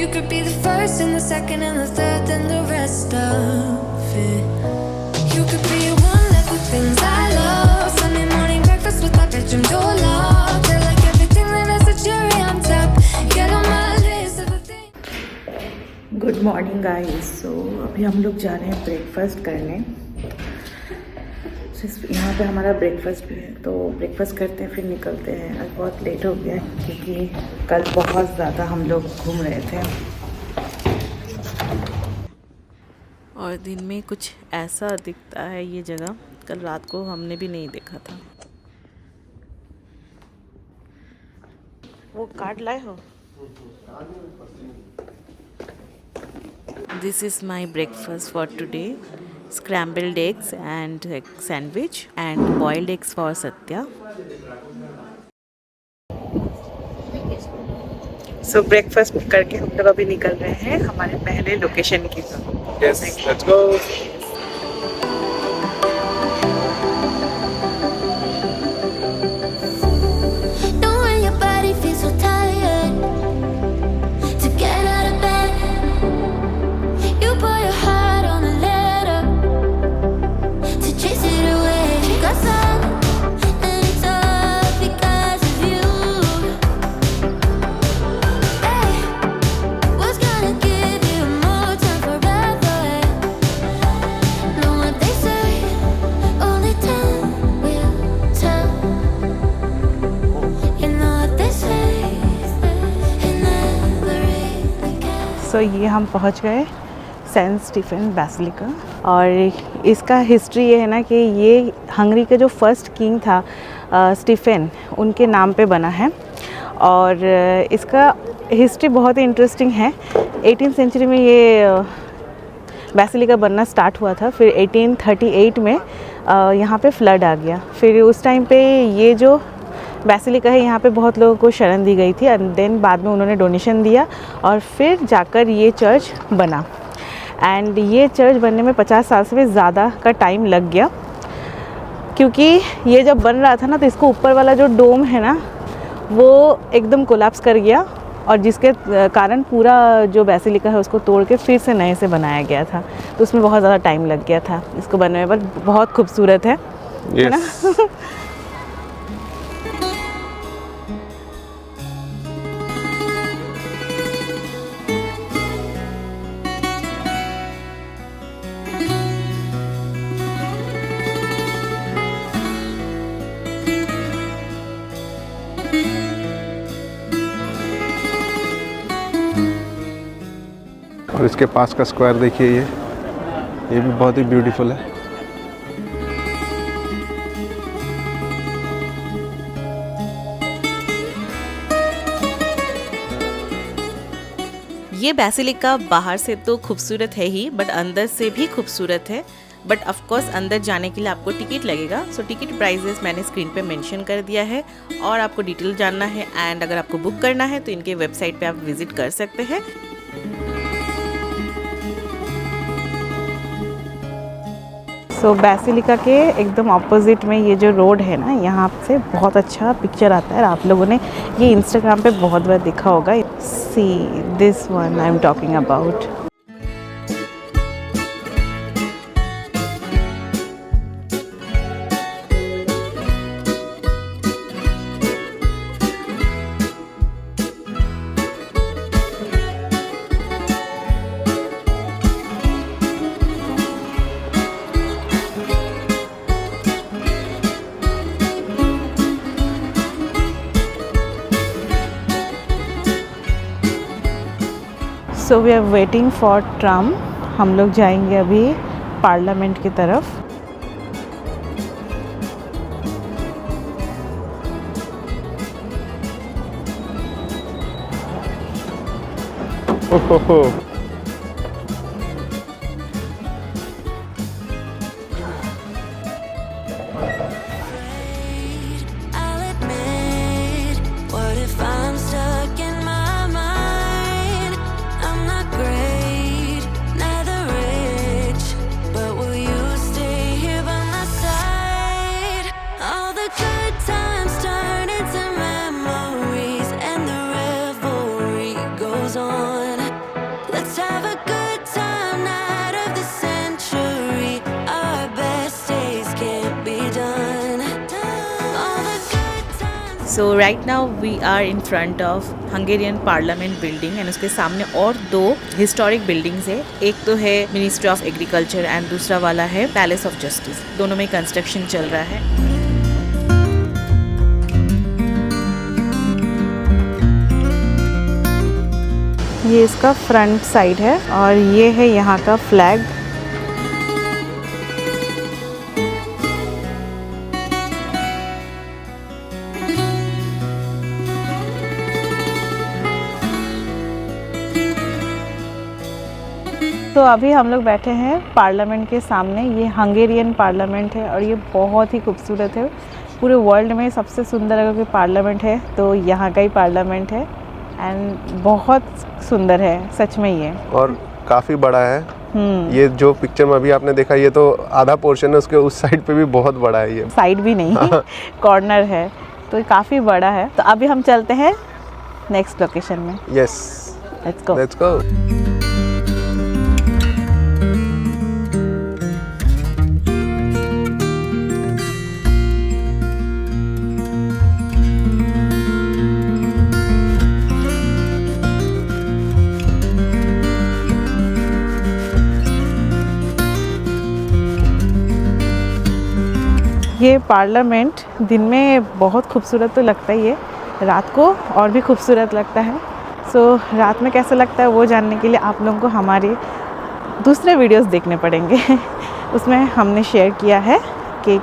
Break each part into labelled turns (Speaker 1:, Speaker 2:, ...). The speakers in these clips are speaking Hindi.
Speaker 1: You could be the first and the second and the third and the rest of it. You could be one left with things I love. Sunday morning breakfast with my bedroom door locked. I like everything that has a cherry on top. Get on my list of the things.
Speaker 2: Good morning guys. So अभी हम लोग जा रहे हैं ब्रेकफास्ट करने। यहाँ पे हमारा ब्रेकफास्ट भी है, तो ब्रेकफास्ट करते हैं फिर निकलते हैं। आज बहुत लेट हो गया है क्योंकि कल बहुत ज़्यादा हम लोग घूम रहे थे
Speaker 3: और दिन में कुछ ऐसा दिखता है ये जगह, कल रात को हमने भी नहीं देखा था। वो कार्ड लाए हो? This is my breakfast for today. Scrambled eggs and egg sandwich and boiled eggs for Satya.
Speaker 2: So breakfast करके हम लोग अभी निकल रहे हैं हमारे पहले लोकेशन की तरफ।
Speaker 4: Yes, let's go.
Speaker 1: Know when your body feels so tired to get out of bed. You put your heart on a letter to chase it away. Got some and it's all because of you. Hey, what's gonna give you more time forever? Know what they say, only time will tell. You know what they say, it never really cares.
Speaker 2: सो ये हम पहुंच गए सेंट स्टीफन बेसिलिका। और इसका हिस्ट्री ये है ना कि ये हंगरी का जो फर्स्ट किंग था स्टीफन, उनके नाम पे बना है। और इसका हिस्ट्री बहुत ही इंटरेस्टिंग है। 18th सेंचुरी में ये बेसिलिका बनना स्टार्ट हुआ था। फिर 1838 में यहाँ पे फ्लड आ गया। फिर उस टाइम पे ये जो बेसिलिका है यहाँ पे बहुत लोगों को शरण दी गई थी। एंड देन बाद में उन्होंने डोनेशन दिया और फिर जाकर ये चर्च बना। एंड ये चर्च बनने में 50 साल से भी ज़्यादा का टाइम लग गया, क्योंकि ये जब बन रहा था ना तो इसको ऊपर वाला जो डोम है ना वो एकदम कोलैप्स कर गया, और जिसके कारण पूरा जो बेसिलिका है उसको तोड़ के फिर से नए से बनाया गया था। तो उसमें बहुत ज़्यादा टाइम लग गया था इसको बनने में, पर बहुत खूबसूरत है ना।
Speaker 4: और इसके पास का स्क्वायर देखिए, ये भी बहुत ही ब्यूटीफुल है।
Speaker 3: ये बेसिलिका बाहर से तो खूबसूरत है ही, बट अंदर से भी खूबसूरत है। बट ऑफ कोर्स अंदर जाने के लिए आपको टिकट लगेगा। सो टिकट प्राइजेस मैंने स्क्रीन पे मेंशन कर दिया है। और आपको डिटेल जानना है एंड अगर आपको बुक करना है तो इनके वेबसाइट पे आप विजिट कर सकते हैं।
Speaker 2: सो बेसिलिका के एकदम ऑपोजिट में ये जो रोड है ना, यहाँ से बहुत अच्छा पिक्चर आता है। आप लोगों ने ये इंस्टाग्राम पे बहुत बार देखा होगा। See this one I am talking about. So we are waiting for tram. हम लोग जाएंगे अभी पार्लियामेंट की तरफ।
Speaker 4: ओहो,
Speaker 1: I'll admit, what if I'm stuck in my mind? I'm not great, neither rich, but will you stay here by my side? All the good times turn into memories, and the revelry goes on.
Speaker 3: So right now we are in front of Hungarian parliament building and उसके सामने और 2 हिस्टोरिक बिल्डिंग्स है। एक तो है मिनिस्ट्री ऑफ एग्रीकल्चर एंड दूसरा वाला है पैलेस ऑफ जस्टिस। दोनों में कंस्ट्रक्शन चल रहा है।
Speaker 2: ये इसका फ्रंट साइड है और ये है यहाँ का फ्लैग। तो अभी हम लोग बैठे हैं पार्लियामेंट के सामने। ये हंगेरियन पार्लियामेंट है और ये बहुत ही खूबसूरत है। पूरे वर्ल्ड में सबसे सुंदर अगर कोई पार्लियामेंट है तो यहाँ का ही पार्लियामेंट है एंड बहुत सुंदर है सच में ये, और
Speaker 4: काफ़ी बड़ा है। ये जो पिक्चर में अभी आपने देखा ये तो आधा पोर्शन है, उसके उस साइड पे भी बहुत बड़ा है। ये
Speaker 2: साइड भी नहीं कॉर्नर है, तो ये काफ़ी बड़ा है। तो अभी हम चलते हैं नेक्स्ट लोकेशन में।
Speaker 4: Yes, let's go.
Speaker 2: ये पार्लियामेंट दिन में बहुत खूबसूरत तो लगता ही है, रात को और भी खूबसूरत लगता है। सो रात में कैसा लगता है वो जानने के लिए आप लोगों को हमारे दूसरे वीडियोस देखने पड़ेंगे। उसमें हमने शेयर किया है कि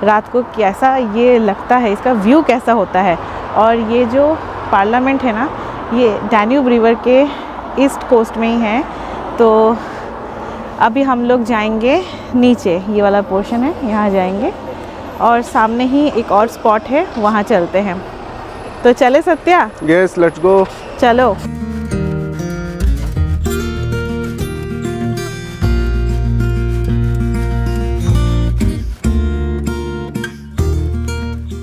Speaker 2: रात को कैसा ये लगता है, इसका व्यू कैसा होता है। और ये जो पार्लियामेंट है ना, ये डैन्यूब रिवर के ईस्ट कोस्ट में ही है। तो अभी हम लोग जाएंगे नीचे, ये वाला पोर्शन है, यहाँ जाएंगे और सामने ही एक और स्पॉट है, वहाँ चलते हैं। तो चले सत्या?
Speaker 4: Yes, let's go.
Speaker 2: चलो।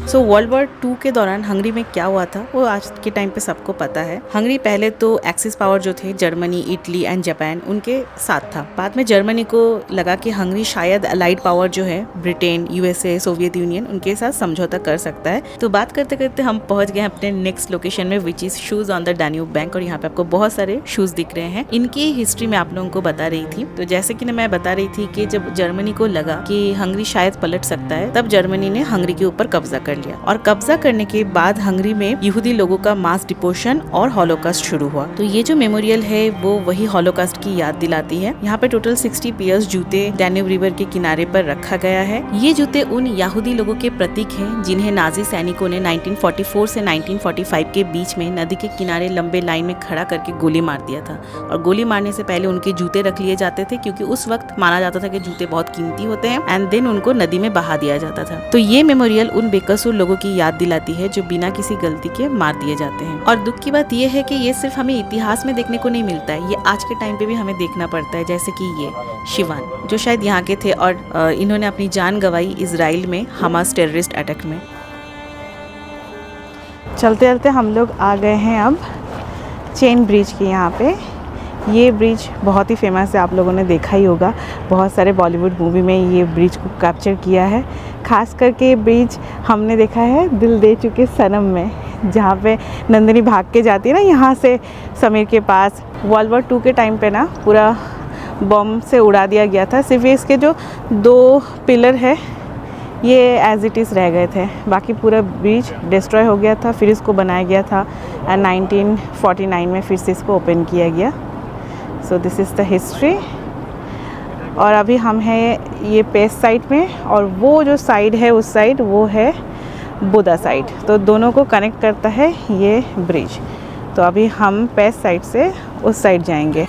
Speaker 3: सो वर्ल्ड वॉर 2 के दौरान हंगरी में क्या हुआ था वो आज के टाइम पे सबको पता है। हंगरी पहले तो एक्सिस पावर जो थे जर्मनी, इटली एंड जापान, उनके साथ था। बाद में जर्मनी को लगा कि हंगरी शायद अलाइड पावर जो है ब्रिटेन, यूएसए, सोवियत यूनियन, उनके साथ समझौता कर सकता है। तो बात करते करते हम पहुंच गए अपने नेक्स्ट लोकेशन में, which is shoes on the Danube bank. और यहाँ पे आपको बहुत सारे शूज दिख रहे हैं। इनकी हिस्ट्री में आप लोगों को बता रही थी। तो जैसे कि मैं बता रही थी कि जब जर्मनी को लगा कि हंगरी शायद पलट सकता है, तब जर्मनी ने हंगरी के ऊपर कब्जा कर लिया। और कब्जा करने के बाद हंगरी में यहूदी लोगों का मास डिपोशन और हॉलोकास्ट शुरू हुआ। तो ये जो मेमोरियल है वो वही हॉलोकास्ट की याद दिलाती है। यहाँ पे टोटल 60 पेयर्स जूते डैन्यूब रिवर के किनारे पर रखा गया है। ये जूते उन यहूदी लोगों के प्रतीक हैं जिन्हें नाजी सैनिकों ने 1944 से 1945 के बीच में नदी के किनारे लंबे लाइन में खड़ा करके गोली मार दिया था। और गोली मारने से पहले उनके जूते रख लिए जाते थे, क्योंकि उस वक्त माना जाता था कि जूते बहुत कीमती होते हैं, एंड देन उनको नदी में बहा दिया जाता था। तो ये मेमोरियल उन बेकसूर लोगों की याद दिलाती है जो बिना किसी गलती के मार दिए जाते हैं। और दुख की बात यह है कि ये सिर्फ हमें इतिहास में देखने को नहीं मिलता है, ये आज के टाइम पे भी हमें देखना पड़ता है। जैसे कि ये शिवान जो शायद यहाँ के थे और इन्होंने अपनी जान गंवाई इजराइल में हमास टेररिस्ट अटैक में।
Speaker 2: चलते चलते हम लोग आ गए हैं अब चेन ब्रिज के यहाँ पे। ये ब्रिज बहुत ही फेमस है, आप लोगों ने देखा ही होगा। बहुत सारे बॉलीवुड मूवी में ये ब्रिज को कैप्चर किया है। खास करके ये ब्रिज हमने देखा है दिल दे चुके सनम में, जहाँ पे नंदिनी भाग के जाती है ना यहाँ से समीर के पास। वर्ल्ड वॉर 2 के टाइम पे ना पूरा बम से उड़ा दिया गया था। सिर्फ इसके जो 2 पिलर है ये एज इट इज़ रह गए थे, बाकी पूरा ब्रिज डिस्ट्रॉय हो गया था। फिर इसको बनाया गया था एंड 1949 में फिर से इसको ओपन किया गया। So this is the history. और अभी हम हैं ये पेस साइड में, और वो जो साइड है उस साइड वो है बुदा साइड। तो दोनों को कनेक्ट करता है ये ब्रिज। तो अभी हम पेस साइड से उस साइड जाएंगे।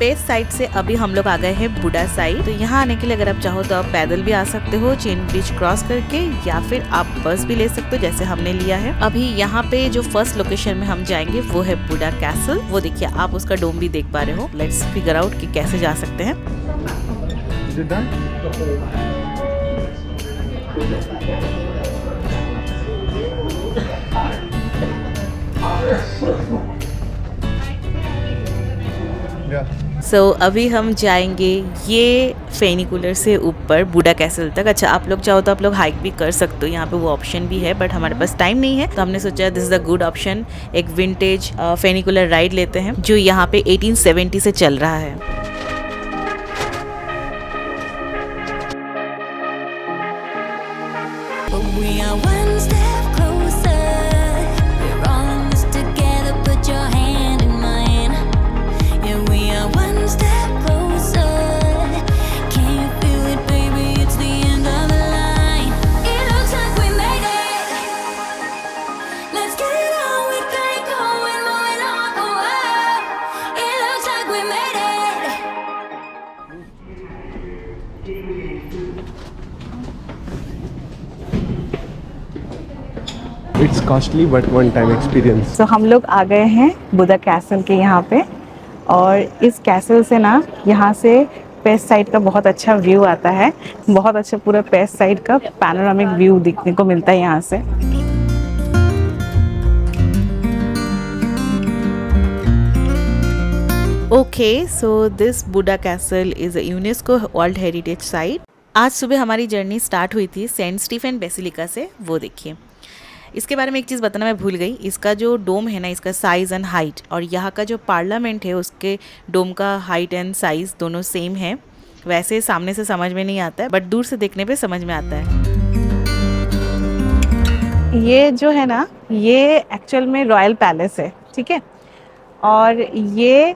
Speaker 3: वेस्ट साइड से अभी हम लोग आ गए हैं बुडा साइड। तो यहाँ आने के लिए अगर आप चाहो तो आप पैदल भी आ सकते हो चेन ब्रिज क्रॉस करके, या फिर आप बस भी ले सकते हो जैसे हमने लिया है। अभी यहाँ पे जो फर्स्ट लोकेशन में हम जाएंगे वो है बुडा कैसल। वो देखिए आप उसका डोम भी देख पा रहे हो। लेट्स फिगर आउट कि कैसे जा सकते हैं। अभी हम जाएंगे ये फेनिकुलर से ऊपर बुडा कैसल तक। अच्छा, आप लोग चाहो तो आप लोग हाइक भी कर सकते हो, यहाँ पे वो ऑप्शन भी है, बट हमारे पास टाइम नहीं है तो हमने सोचा this is a good option. एक विंटेज फेनिकुलर राइड लेते हैं जो यहाँ पे 1870 से चल रहा है।
Speaker 4: It's costly but one time experience.
Speaker 2: तो हम लोग आ गए हैं बुदा कैसल के यहाँ पे, और इस कैसल से ना यहाँ से पेस्ट साइड का बहुत अच्छा व्यू आता है। बहुत अच्छा पूरा पेस्ट साइड का पैनोरामिक व्यू दिखने को मिलता है यहाँ से।
Speaker 3: Okay, so this Buda castle is a UNESCO world heritage site. आज सुबह हमारी जर्नी स्टार्ट हुई थी सेंट स्टीफन बेसिलिका से। वो देखिए, इसके बारे में एक चीज़ बताना मैं भूल गई। इसका जो डोम है ना, इसका साइज़ एंड हाइट, और यहाँ का जो पार्लियामेंट है उसके डोम का हाइट एंड साइज़ दोनों सेम है। वैसे सामने से समझ में नहीं आता है, बट दूर से देखने पे समझ में आता है।
Speaker 2: ये जो है ना, ये एक्चुअल में रॉयल पैलेस है, ठीक है, और ये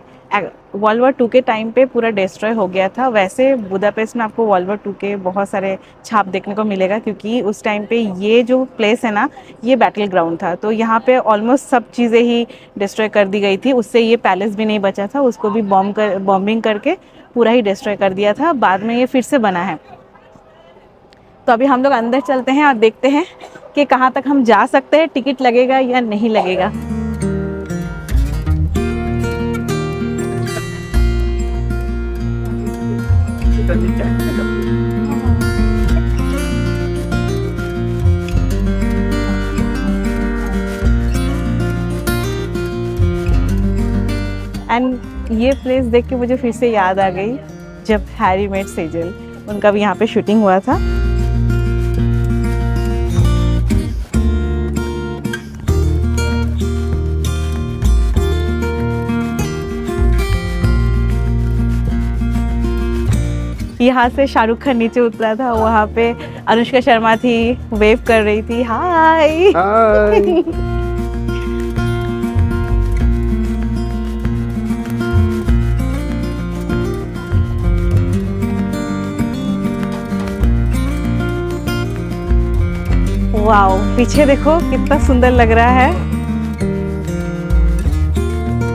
Speaker 2: वर्ल्ड वॉर 2 के टाइम पे पूरा डिस्ट्रॉय हो गया था। वैसे बुदापेस्ट में आपको वर्ल्ड वॉर 2 के बहुत सारे छाप देखने को मिलेगा, क्योंकि उस टाइम पे ये जो प्लेस है ना, ये बैटल ग्राउंड था। तो यहाँ पे ऑलमोस्ट सब चीज़ें ही डिस्ट्रॉय कर दी गई थी। उससे ये पैलेस भी नहीं बचा था, उसको भी बॉम्बिंग करके पूरा ही डिस्ट्रॉय कर दिया था। बाद में ये फिर से बना है। तो अभी हम लोग अंदर चलते हैं और देखते हैं कि कहाँ तक हम जा सकते हैं, टिकट लगेगा या नहीं लगेगा। एंड ये प्लेस देख के मुझे फिर से याद आ गई जब हैरी मेट सेजल, उनका भी यहाँ पे शूटिंग हुआ था। यहाँ से शाहरुख खान नीचे उतरा था, वहाँ पे अनुष्का शर्मा थी, वेव कर रही थी, हाय। वाओ, पीछे देखो कितना सुंदर लग रहा है।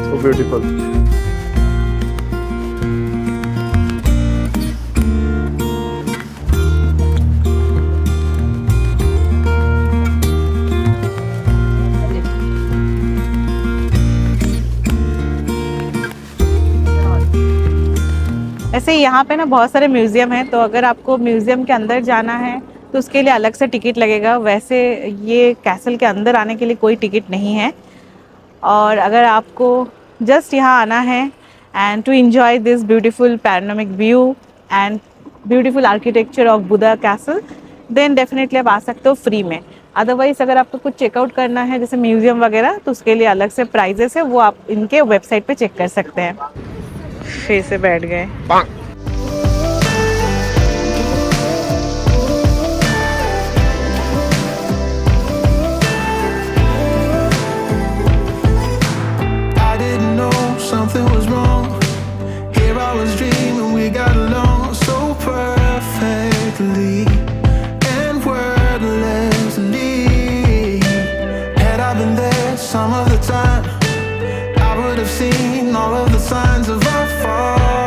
Speaker 4: So beautiful.
Speaker 2: ऐसे यहाँ पे ना बहुत सारे म्यूज़ियम हैं, तो अगर आपको म्यूज़ियम के अंदर जाना है तो उसके लिए अलग से टिकट लगेगा। वैसे ये कैसल के अंदर आने के लिए कोई टिकट नहीं है। और अगर आपको जस्ट यहाँ आना है and to enjoy this beautiful panoramic view and beautiful architecture of Buda castle, then definitely आप आ सकते हो फ्री में। अदरवाइज़ अगर आपको कुछ चेकआउट करना है जैसे म्यूज़ियम वगैरह, तो उसके लिए अलग से प्राइजेस है, वो आप इनके वेबसाइट पे चेक कर सकते हैं। फिर से बैठ गए।
Speaker 5: Something was wrong. Here I was dreaming we got along so perfectly and wordlessly. Had I been there some of the time, I would have seen all of the signs of our fall.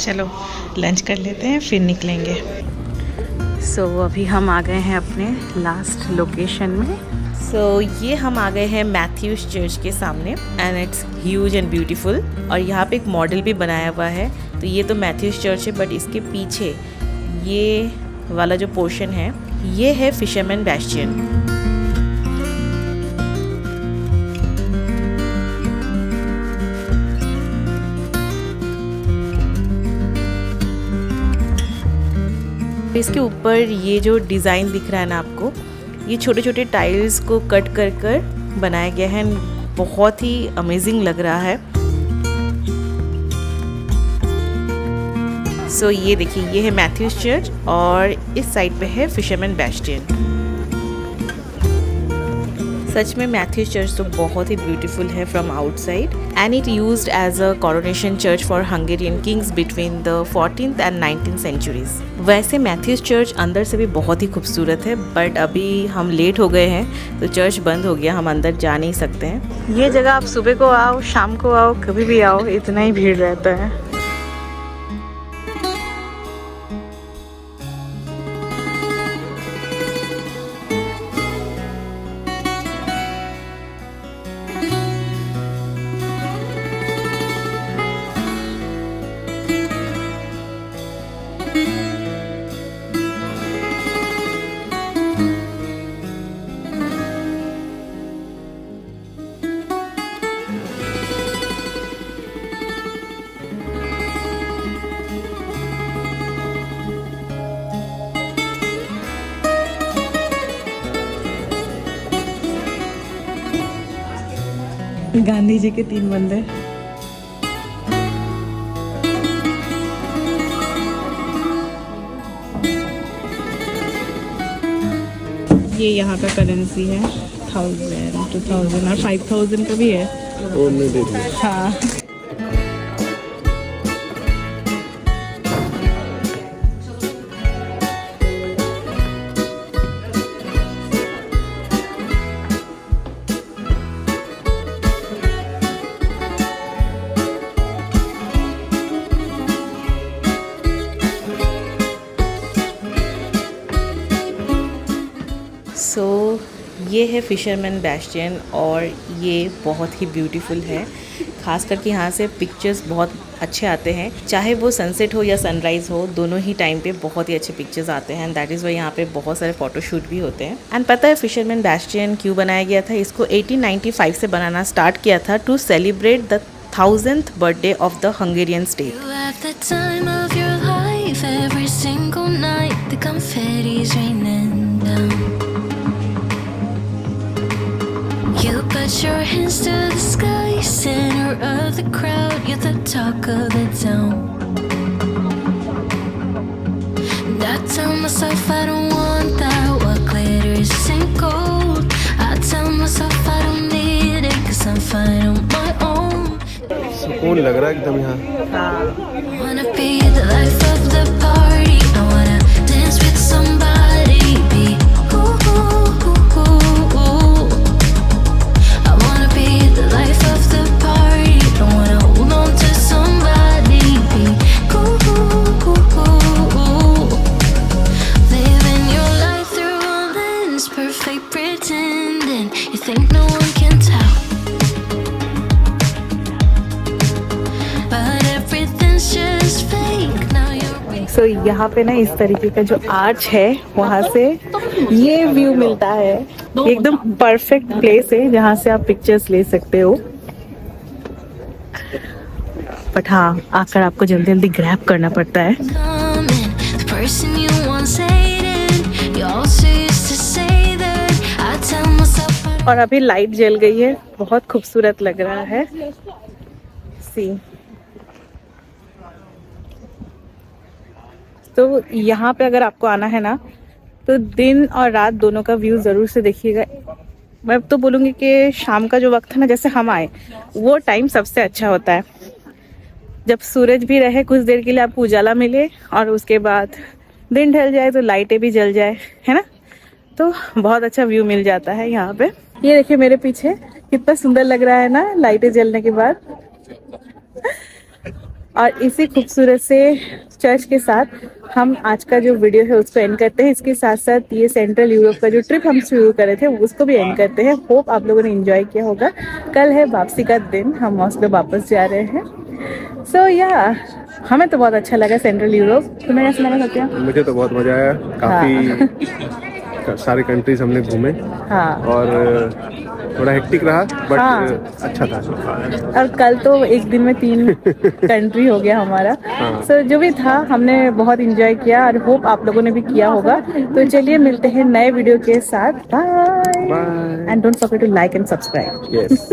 Speaker 2: चलो लंच कर लेते हैं फिर निकलेंगे। सो अभी हम आ गए हैं अपने लास्ट लोकेशन में।
Speaker 3: सो ये हम आ गए हैं मैथ्यूज चर्च के सामने and it's huge and beautiful. और यहाँ पे एक मॉडल भी बनाया हुआ है। तो ये तो मैथ्यूज चर्च है, बट इसके पीछे ये वाला जो पोर्शन है ये है फिशरमैन बैस्टियन। इसके ऊपर ये जो डिज़ाइन दिख रहा है ना आपको, ये छोटे छोटे टाइल्स को कट कर कर बनाया गया है। बहुत ही अमेजिंग लग रहा है। सो ये देखिए, ये है मैथ्यूज चर्च और इस साइड पे है फिशरमैन बैस्टियन। सच में मैथ्यूज चर्च तो बहुत ही ब्यूटीफुल है from outside and it used as a coronation church for Hungarian kings between the 14th and 19th centuries. वैसे मैथ्यूज चर्च अंदर से भी बहुत ही खूबसूरत है, बट अभी हम लेट हो गए हैं तो चर्च बंद हो गया, हम अंदर जा नहीं सकते हैं।
Speaker 2: ये जगह आप सुबह को आओ, शाम को आओ, कभी भी आओ, इतना ही भीड़ रहता है। गांधी जी के 3 मंदिर। ये यहाँ का करेंसी है 1000, 2000 और 5000 का भी है। हाँ
Speaker 3: सो ये है फिशरमैन बैस्टियन और ये बहुत ही ब्यूटीफुल है। ख़ास करके यहाँ से पिक्चर्स बहुत अच्छे आते हैं, चाहे वो सनसेट हो या सनराइज़ हो, दोनों ही टाइम पे बहुत ही अच्छे पिक्चर्स आते हैं। एंड दैट इज़ वाई यहाँ पे बहुत सारे फ़ोटोशूट भी होते हैं। एंड पता है फिशरमैन बैस्टियन क्यों बनाया गया था? इसको 1895 से बनाना स्टार्ट किया था to celebrate the 1000th birthday of the Hungarian state.
Speaker 1: You have the time of your life every single night. The confetti's raining down. You put your hands to the sky, center of the crowd. You're the talk of the town. And I tell myself I don't want that. What glitters isn't gold. I tell myself I don't need it 'cause I'm fine on my own.
Speaker 4: सुकून लग रहा है एकदम यहाँ।
Speaker 1: Wanna be the life of the party. I wanna dance with somebody. Be ooh, ooh, ooh, ooh, ooh. I wanna be the life of the party. I wanna hold on to somebody. Be ooh, ooh, ooh, ooh, ooh. Living your life through a lens, perfect pretending. You think no one can tell.
Speaker 2: सो यहाँ पे ना इस तरीके का जो आर्च है वहाँ से ये व्यू मिलता है। एकदम परफेक्ट प्लेस है जहाँ से आप पिक्चर्स ले सकते हो। बट हाँ, आकर आपको जल्दी जल्दी ग्रैब करना पड़ता है। और अभी लाइट जल गई है, बहुत खूबसूरत लग रहा है। सी तो यहाँ पे अगर आपको आना है ना तो दिन और रात दोनों का व्यू ज़रूर से देखिएगा। मैं तो बोलूँगी कि शाम का जो वक्त है ना, जैसे हम आए, वो टाइम सबसे अच्छा होता है, जब सूरज भी रहे कुछ देर के लिए, आपको उजाला मिले और उसके बाद दिन ढल जाए तो लाइटें भी जल जाए, है ना, तो बहुत अच्छा व्यू मिल जाता है यहाँ पे। ये देखिए मेरे पीछे कितना सुंदर लग रहा है ना लाइटें जलने के बाद। और इसी खूबसूरत से चर्च के साथ हम आज का जो वीडियो है उसको एंड करते हैं। इसके साथ साथ ये सेंट्रल यूरोप का जो ट्रिप हम शुरू करे थे उसको भी एंड करते हैं। होप आप लोगों ने एंजॉय किया होगा। कल है वापसी का दिन, हम ऑस्लो वापस जा रहे हैं। सो या हमें तो बहुत अच्छा लगा सेंट्रल यूरोप। तुम्हें कैसा लगा सत्या?
Speaker 4: मुझे तो बहुत मजा आया, काफी सारे कंट्रीज हमने घूमे।
Speaker 2: हाँ,
Speaker 4: और थोड़ा हेक्टिक रहा बट
Speaker 2: हाँ।
Speaker 4: अच्छा था।
Speaker 2: और कल तो एक दिन में 3 कंट्री हो गया हमारा। सो जो भी था हमने बहुत एंजॉय किया और होप आप लोगों ने भी किया होगा। तो चलिए मिलते हैं नए वीडियो के साथ। Bye
Speaker 4: bye.
Speaker 2: And don't forget to like and subscribe.
Speaker 4: Yes.